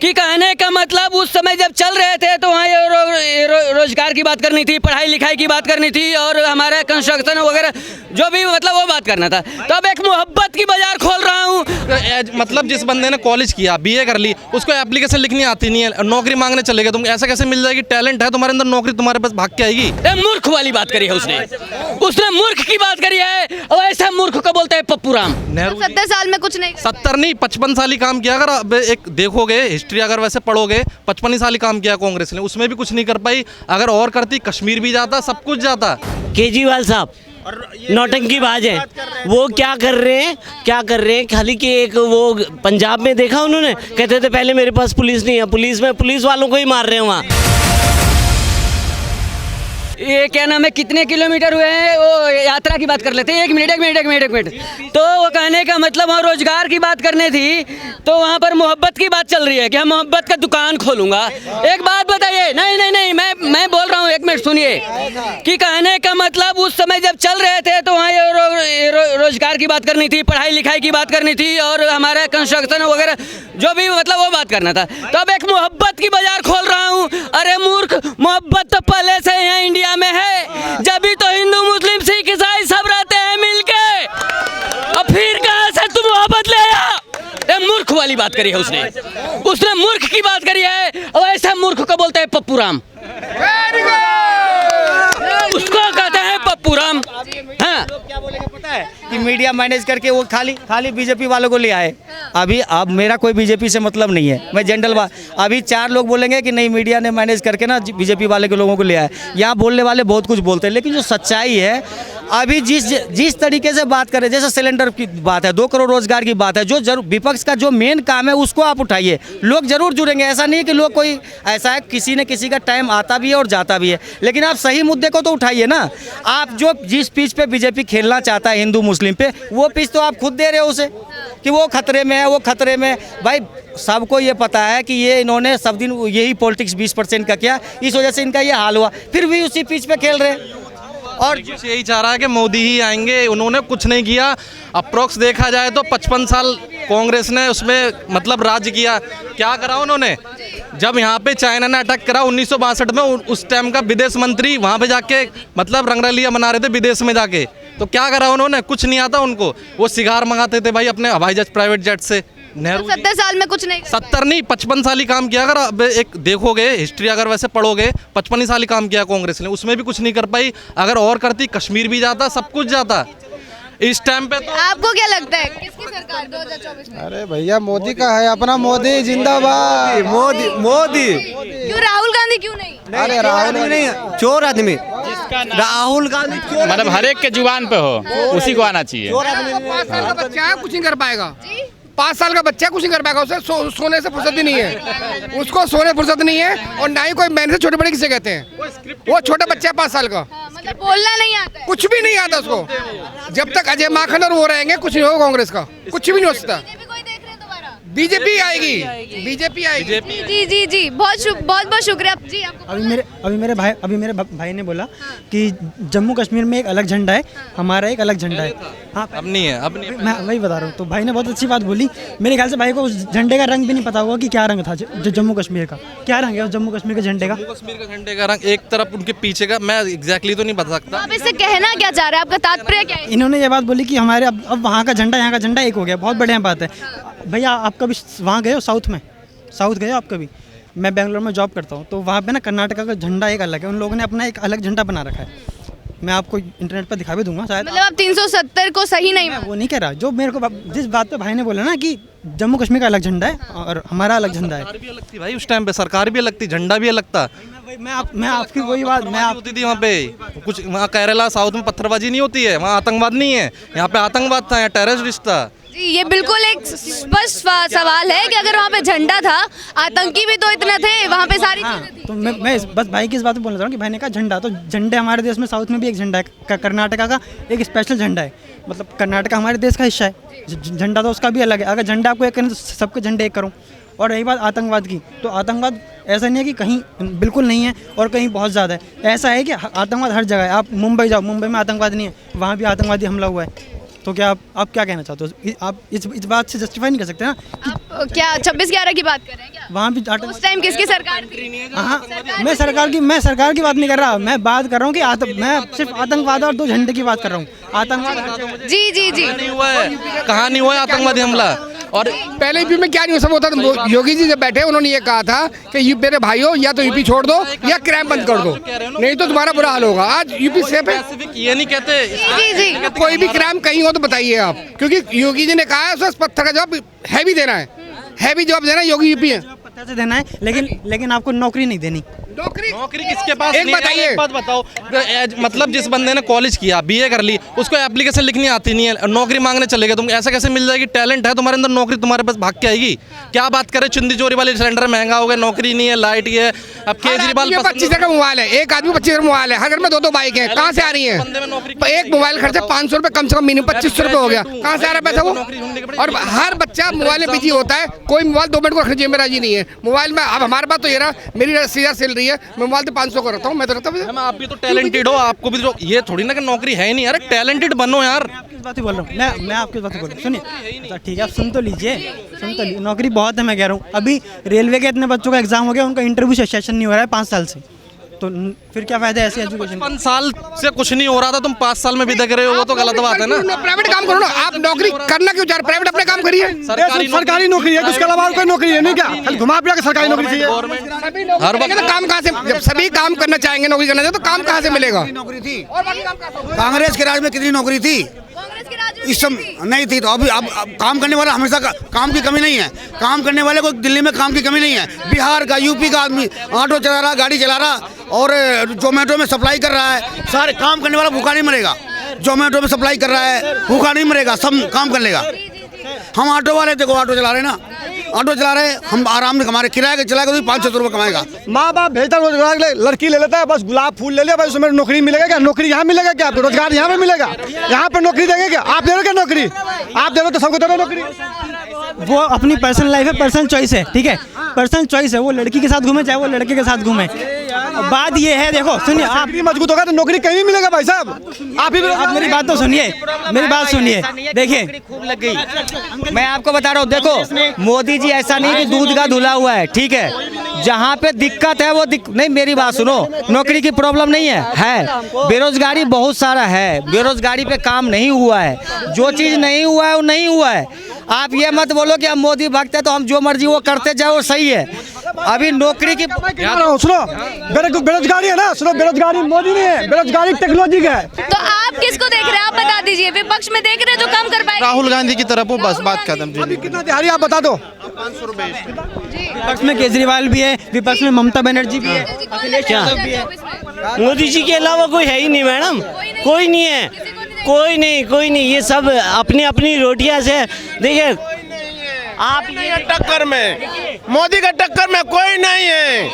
कि कहने का मतलब उस समय जब चल रहे थे तो वहाँ रोजगार की बात करनी थी, पढ़ाई लिखाई की बात करनी थी और हमारा कंस्ट्रक्शन वगैरह जो भी मतलब वो बात करना था। तो अब एक मोहब्बत की बाजार खोल रहा हूँ। मतलब जिस बंदे ने कॉलेज किया, बीए कर ली, उसको एप्लीकेशन लिखनी आती नहीं है, नौकरी मांगने चले गए, तुम ऐसा कैसे मिल जाएगी? टैलेंट है तुम्हारे अंदर, नौकरी तुम्हारे पास भाग के आएगी। मूर्ख वाली बात करी है उसने मूर्ख की बात करी है और ऐसा मूर्ख को बोलते हैं पप्पू राम। 70 साल में कुछ नहीं, 70 नहीं 55 साल ही काम किया। अगर अब एक देखोगे हिस्ट्री, अगर वैसे पढ़ोगे, 55 साल ही काम किया कांग्रेस ने, उसमें भी कुछ नहीं कर पाई। अगर और करती कश्मीर भी जाता, सब कुछ जाता। केजरीवाल साहब नौटंकीबाज है, वो क्या कर रहे हैं खाली कि एक वो पंजाब में देखा उन्होंने, कहते थे पहले मेरे पास पुलिस नहीं है, पुलिस वालों को ही मार रहे हैं वहाँ। ये क्या नाम है, कितने किलोमीटर हुए हैं वो यात्रा की बात कर लेते हैं। एक मिनट। तो वो कहने का मतलब वहाँ रोजगार की बात करनी थी, तो वहाँ पर मोहब्बत की बात चल रही है कि हम मोहब्बत का दुकान खोलूंगा। एक बात बताइए, नहीं मैं बोल रहा हूँ, एक मिनट सुनिए। कि कहने का मतलब उस समय जब चल रहे थे तो वहाँ रोजगार की बात करनी थी, पढ़ाई लिखाई की बात करनी थी और हमारा कंस्ट्रक्शन वगैरह जो भी मतलब वो बात करना था। तो अब एक मोहब्बत की बाजार खोल रहा हूँ। अरे मूर्ख, मोहब्बत तो पहले से यहाँ इंडिया में है, जब भी तो हिंदू मुस्लिम सिख ईसाई सब रहते हैं मिलके, और फिर कहां से तुम मोहब्बत ले आया? मूर्ख वाली बात करी है उसने मूर्ख की बात करी है और ऐसा मूर्ख को बोलते हैं पप्पू राम। उसको कहते हैं पप्पू राम। हाँ, क्या बोलेंगे पता है कि मीडिया मैनेज करके वो खाली बीजेपी वालों को ले आए। अभी अब मेरा कोई बीजेपी से मतलब नहीं है, मैं जनरल बात। अभी 4 लोग बोलेंगे कि नहीं मीडिया ने मैनेज करके ना बीजेपी वाले के लोगों को ले आए। यहाँ बोलने वाले बहुत कुछ बोलते हैं, लेकिन जो सच्चाई है अभी जिस तरीके से बात करें, जैसे सिलेंडर की बात है, 2 करोड़ रोजगार की बात है, जो जरूर विपक्ष का जो मेन काम है उसको आप उठाइए, लोग जरूर जुड़ेंगे। ऐसा नहीं है कि लोग कोई ऐसा है, किसी न किसी का टाइम आता भी है और जाता भी है, लेकिन आप सही मुद्दे को तो उठाइए ना। आप जो जिस पिच पे बीजेपी खेलना चाहता है हिंदू मुस्लिम पे, वो पिच तो आप खुद दे रहे हो उसे कि वो खतरे में है, वो खतरे में। भाई सबको ये पता है कि ये इन्होंने सब दिन यही पॉलिटिक्स 20% का किया, इस वजह से इनका ये हाल हुआ, फिर भी उसी पिच पे खेल रहे हैं। और यही चाह रहा है कि मोदी ही आएंगे, उन्होंने कुछ नहीं किया। अप्रोक्स देखा जाए तो 55 साल कांग्रेस ने उसमें मतलब राज्य किया। क्या करा उन्होंने? जब यहाँ पे चाइना ने अटैक करा 1962 में, उस टाइम का विदेश मंत्री वहाँ पे जाके मतलब रंगरलिया मना रहे थे विदेश में जाके, तो क्या करा उन्होंने? कुछ नहीं आता उनको। वो सिगार मंगाते थे भाई अपने हवाई जहाज प्राइवेट जेट से। नेहरू 70 साल में कुछ नहीं, 70 नहीं 55 साल ही काम किया। अगर अब एक देखोगे हिस्ट्री, अगर वैसे पढ़ोगे, 55 साल ही काम किया कांग्रेस ने, उसमें भी कुछ नहीं कर पाई। अगर और करती कश्मीर भी जाता, सब कुछ जाता। इस टाइम पे तो आपको क्या लगता है किसकी सरकार 2024 में? अरे भैया मोदी का है, अपना मोदी जिंदाबाद। मोदी क्यों राहुल गांधी क्यों नहीं? अरे राहुल नहीं, चोर आदमी राहुल गांधी चोर, मतलब हर एक के जुबान पे हो, उसी को आना चाहिए। 5 साल का बच्चा है, कुछ नहीं कर पाएगा। 5 साल का बच्चा कुछ नहीं कर पाएगा, उसे सोने से फुर्सत ही नहीं है, उसको सोने फुर्सत नहीं है, और ना ही कोई मैंने से छोटे बड़े किसे कहते हैं। वो छोटा बच्चा है 5 साल का, मतलब बोलना नहीं आता है। कुछ भी नहीं आता उसको। जब तक अजय माखन और वो रहेंगे कुछ नहीं होगा कांग्रेस का, कुछ भी नहीं हो सकता। बीजेपी आएगी। जी बहुत शुक्रिया जी आपको। अभी मेरे भाई ने बोला कि जम्मू कश्मीर में एक अलग झंडा है, हमारा एक अलग झंडा है। हाँ, अब नहीं है, अब नहीं। मैं वही बता रहा हूँ। तो भाई ने बहुत अच्छी बात बोली। मेरे ख्याल से भाई को उस झंडे का रंग भी नहीं पता होगा कि क्या रंग था जो जम्मू कश्मीर का। क्या रंग है उस जम्मू कश्मीर के झंडे का? जम्मू कश्मीर का झंडे का रंग एक तरफ उनके पीछे का, मैं एग्जैक्टली तो नहीं बता सकता। आप इससे कहना क्या चाह रहे हैं, आपका तात्पर्य क्या है? इन्होंने ये बात बोली कि हमारे अब वहाँ का झंडा यहाँ का झंडा एक हो गया। बहुत बढ़िया बात है। भैया आप कभी वहाँ गए हो? साउथ गए हो आप कभी? मैं बेंगलोर में जॉब करता हूँ, तो वहाँ पे ना कर्नाटका का झंडा एक अलग है, उन लोगों ने अपना एक अलग झंडा बना रखा है। मैं आपको इंटरनेट पर दिखा भी दूंगा शायद। मतलब आप 370 को सही नहीं? मैं वो नहीं कह रहा, जो मेरे को जिस बात पे भाई ने बोला ना कि जम्मू कश्मीर का अलग झंडा है और हमारा अलग झंडा है। सरकार भी अलग थी भाई उस टाइम पे, सरकार भी अलग थी, झंडा भी अलग था। मैं आपकी वही बात होती थी वहाँ पे। कुछ वहाँ केरला साउथ में पत्थरबाजी नहीं होती है, वहाँ आतंकवाद नहीं है। यहाँ पे आतंकवाद था, यहाँ टेररिस्ट था। जी ये बिल्कुल एक स्पष्ट सवाल है कि अगर वहाँ पे झंडा था, आतंकी भी तो इतना थे वहाँ पे सारी चीजें थी। तो मैं बस भाई की इस बात बोलना चाह रहा हूँ कि भाई ने कहा झंडा, तो झंडे हमारे देश में साउथ में भी एक झंडा है, कर्नाटका का एक स्पेशल झंडा है। मतलब कर्नाटका हमारे देश का हिस्सा है, झंडा तो उसका भी अलग है। अगर झंडा आपको एक करें तो सबके झंडे एक करूँ। और रही बात आतंकवाद की, तो आतंकवाद ऐसा नहीं है कि कहीं बिल्कुल नहीं है और कहीं बहुत ज़्यादा है। ऐसा है कि आतंकवाद हर जगह है। आप मुंबई जाओ, मुंबई में आतंकवाद नहीं है, वहाँ भी आतंकवादी हमला हुआ है। तो क्या आप क्या कहना चाहते हो? आप इस बात से जस्टिफाई नहीं कर सकते ना कि आप क्या 26/11 की बात कर रहे हैं क्या? वहाँ भी उस टाइम किसकी सरकार थी? हाँ, मैं सरकार की बात नहीं कर रहा, मैं बात कर रहा हूँ कि मैं सिर्फ आतंकवाद और 2 झंडे की बात कर रहा हूँ। आतंकवाद जी जी जी नहीं हुआ है, कहाँ नहीं हुआ है आतंकवादी हमला। और पहले यूपी में क्या नहीं सब होता था। योगी जी जब बैठे उन्होंने ये कहा था कि मेरे भाइयों या तो यूपी छोड़ दो या क्राइम बंद कर दो, नहीं तो तुम्हारा बुरा हाल होगा। आज यूपी सेफ है, स्पेसिफिक ये नहीं कहते। जी जी कोई भी क्राइम कहीं हो तो बताइए आप, क्योंकि योगी जी ने कहा है उस पत्थर का जवाब हैवी देना है, हैवी जवाब देना है। योगी यूपी है, पत्थर से देना है, लेकिन आपको नौकरी नहीं देनी। नौकरी किसके पास एक नहीं है? बताइए। एक बात बताओ, मतलब जिस बंदे ने कॉलेज किया, बीए कर ली, उसको एप्लीकेशन लिखनी आती नहीं है, नौकरी मांगने चले गए, तुम ऐसा कैसे मिल जाएगी? टैलेंट है तुम्हारे अंदर, नौकरी तुम्हारे पास भाग के आएगी। क्या बात करें, चुंदी चोरी वाले सिलेंडर महंगा हो गया, नौकरी नहीं है, लाइट ये है। अब केजरीवाल 25,000 का मोबाइल है, एक आदमी 25,000 का मोबाइल है, हर घर में 2-2 बाइक है, कहाँ से आ रही है? एक मोबाइल खर्चा 500 रुपये कम से कम, मिनिमम 2500 रुपये हो गया, कहाँ से आ रहा है पैसा वो? और हर बच्चा मोबाइल में बिजी होता है, कोई मोबाइल 2 मिनट को रखने जेब में राजी नहीं है। मोबाइल में अब हमारे बात तो ये रहा, मेरी 80,000 सैलरी है, मैं मोबाइल तो 500 का रखता हूँ, मैं तो रखता हूँ। आप भी तो टैलेंटेड हो, आपको भी तो ये थोड़ी ना कि नौकरी है ही नहीं। अरे टैलेंटेड बनो यार। किस बात ही बोल रहा हूँ मैं आपकी बात बोल रहा हूँ। सुनिए, अच्छा ठीक है, आप सुन तो लीजिए, नौकरी बहुत है, मैं कह रहा हूँ। अभी रेलवे के इतने बच्चों का एग्जाम हो गया, उनका इंटरव्यू सेशन नहीं हो रहा है 5 साल से, तो फिर क्या फायदा है ऐसे एजुकेशन? 5 साल से कुछ नहीं हो रहा था, तुम 5 साल में भी देख रहे हो, वो तो गलत बात है ना। प्राइवेट काम करो ना, आप नौकरी करना क्यों चाह रहे? प्राइवेट अपने काम करिए। सरकारी नौकरी है, उसके अलावा कोई नौकरी है नहीं क्या? खाली घुमा फिरा के सरकारी नौकरी चाहिए। हर वक्त तो काम कहाँ से, जब सभी काम करना चाहेंगे, नौकरी करना चाहेंगे, तो काम कहाँ से मिलेगा? नौकरी थी कांग्रेस के राज में, कितनी नौकरी थी? कांग्रेस के राज में इस समय नहीं थी, तो अभी अब काम करने वाला हमेशा काम की कमी नहीं है। काम करने वाले को दिल्ली में काम की कमी नहीं है। बिहार का, यूपी का आदमी ऑटो चला रहा, गाड़ी चला रहा और जोमेटो में सप्लाई कर रहा है। सारे काम करने वाला भूखा नहीं मरेगा। जोमेटो में सप्लाई कर रहा है, भूखा नहीं मरेगा, सब काम कर लेगा। हम ऑटो वाले देखो, ऑटो चला रहे ना, ऑटो चला रहे, हम आराम से, हमारे किराए के चलाएगा तो 500 रुपये कमाएगा। माँ बाप भेजता रोजगार के लिए, लड़की ले लेता है, बस गुलाब फूल ले लिया, भाई उसमें नौकरी मिलेगा क्या? नौकरी यहाँ मिलेगा क्या? आपको रोजगार यहाँ पे मिलेगा? यहाँ पे नौकरी देंगे क्या? आप दे रहे हो क्या नौकरी? आप दे रहे हो तो सबको दे रहे हो नौकरी। वो अपनी पर्सनल लाइफ है, पर्सनल चॉइस है, ठीक है, पर्सनल चॉइस है। वो लड़की के साथ घूमे चाहे वो लड़के के साथ घूमे। बात ये है, देखो सुनिए, आप भी मजबूत होगा तो नौकरी कहीं भी मिलेगा भाई साहब। आप ही मेरी बात तो सुनिए, मेरी बात सुनिए, देखिए खूब लग गई। मैं आपको बता रहा हूँ, देखो मोदी जी ऐसा नहीं कि दूध का धुला हुआ है, ठीक है। जहाँ पे दिक्कत है वो नहीं, मेरी बात सुनो, नौकरी की प्रॉब्लम नहीं है, बेरोजगारी बहुत सारा है, बेरोजगारी पे काम नहीं हुआ है। जो चीज़ नहीं हुआ है वो नहीं हुआ है। आप ये मत बोलो कि हम मोदी भक्त है तो हम जो मर्जी वो करते जाओ, सही है। अभी नौकरी की सुनो, बेरोजगारी है ना, सुनो, बेरोजगारी मोदी नहीं है, बेरोजगारी टेक्नोलॉजी का है। तो आप किसको देख रहे हैं? आप बता दीजिए, विपक्ष में देख रहे हैं जो काम कर पाएगा? राहुल गांधी की तरफ हो, बस बात खत्म। अभी कितना दिहाड़ी आप बता दो। विपक्ष में केजरीवाल भी है, विपक्ष में ममता बनर्जी भी है, क्या मोदी जी के अलावा कोई है ही नहीं मैडम, कोई नहीं है, कोई नहीं, ये सब अपनी अपनी रोटियां से। देखिए आप ये टक्कर में, मोदी का टक्कर में कोई नहीं है।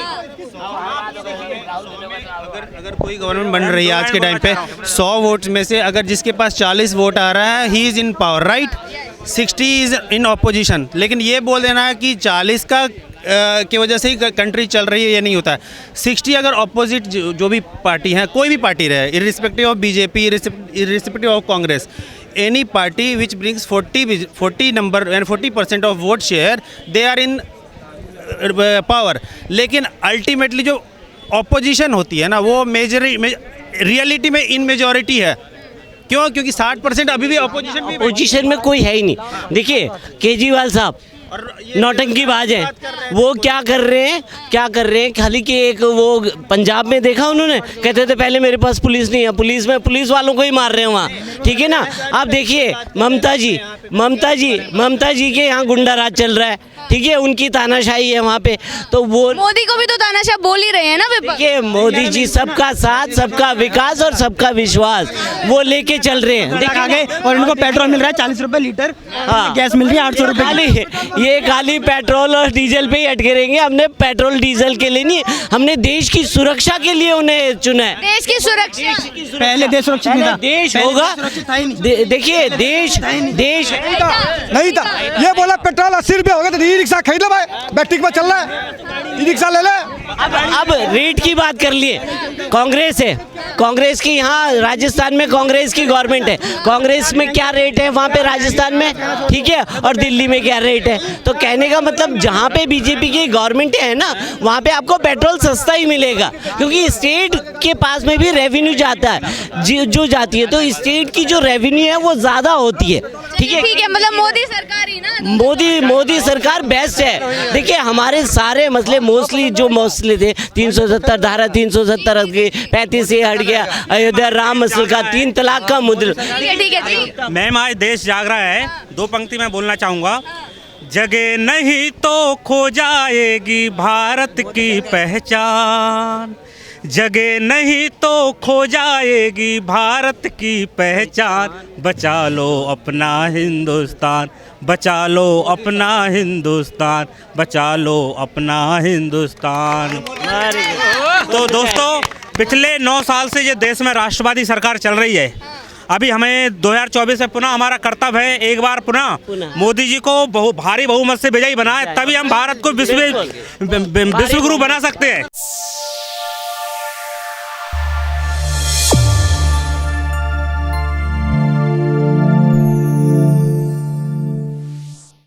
अगर कोई गवर्नमेंट बन रही है आज के टाइम पे, 100 वोट में से अगर जिसके पास 40 वोट आ रहा है, he is in power, right? 60 is in opposition. लेकिन ये बोल देना है कि 40 का की वजह से ही कंट्री चल रही है, ये नहीं होता है। 60 अगर ऑपोजिट जो भी पार्टी है, कोई भी पार्टी रहे, irrespective of BJP, irrespective of Congress, any party which brings 40 number and 40% of vote share, they are in power. लेकिन अल्टीमेटली जो ऑपोजिशन होती है ना, वो रियलिटी में इन मेजॉरिटी है। क्यों? क्योंकि 60% अभी भी अपोजिशन में कोई है ही नहीं। देखिए केजरीवाल साहब नौटंकीबाज है, वो क्या कर रहे हैं खाली कि एक वो पंजाब में देखा उन्होंने, कहते थे पहले मेरे पास पुलिस नहीं है, पुलिस में पुलिस वालों को ही मार रहे हैं वहाँ, ठीक है ना। आप देखिए ममता जी के यहाँ गुंडा राज चल रहा है, ठीक है, उनकी तानाशाही है वहाँ पे। तो वो मोदी को भी तो तानाशाह बोल ही रहे हैं ना विपक्ष। देखिए मोदी जी सबका साथ, सबका विकास और सबका विश्वास वो लेके चल रहे हैं। देखा आगे, और इनको पेट्रोल मिल रहा है 40 रुपए लीटर, गैस मिल रही है 800 रुपए। ये खाली पेट्रोल और डीजल पे ही अटके रहेंगे। हमने पेट्रोल डीजल के लिए नहीं, हमने देश की सुरक्षा के लिए उन्हें चुना है। देश की सुरक्षा, पहले देश सुरक्षित नहीं था, देश होगा। देखिए देश नहीं था। ये बोला पेट्रोल 80 रुपये हो गए तो ई रिक्शा खरीद लो भाई, बैटरी पर चल रहा है, ई रिक्शा ले ले। अब रेट की बात कर लिए, कांग्रेस है, कांग्रेस की यहाँ राजस्थान में कांग्रेस की गवर्नमेंट है, कांग्रेस में क्या रेट है वहाँ पे राजस्थान में, ठीक है, और दिल्ली में क्या रेट है। तो कहने का मतलब जहाँ पे बीजेपी की गवर्नमेंट है ना, वहाँ पे आपको पेट्रोल सस्ता ही मिलेगा, क्योंकि स्टेट के पास में भी रेवेन्यू जाता है, जो जाती है, तो स्टेट की जो रेवेन्यू है वो ज़्यादा होती है, ठीक है। ठीक है, मतलब मोदी सरकार ही ना, मोदी सरकार बेस्ट है। देखिए हमारे सारे मसले मोस्टली जो मसले थे 370 धारा 370 के 35 से हट गया, अयोध्या राम मसले का, 3 तलाक का मुद्दा। ठीक है जी। मैम आज देश जाग रहा है, 2 पंक्ति में बोलना चाहूँगा। जगह नहीं तो खो जाएगी भारत की पहचान, जगह नहीं तो खो जाएगी भारत की पहचान, बचा लो अपना हिंदुस्तान, बचा लो अपना हिंदुस्तान, बचा लो अपना हिंदुस्तान। तो दोस्तों पिछले 9 साल से ये देश में राष्ट्रवादी सरकार चल रही है। अभी हमें 2024 में पुनः हमारा कर्तव्य है एक बार पुनः मोदी जी को भारी बहुमत से विजयी बनाए, तभी हम भारत को विश्व गुरु बना सकते हैं।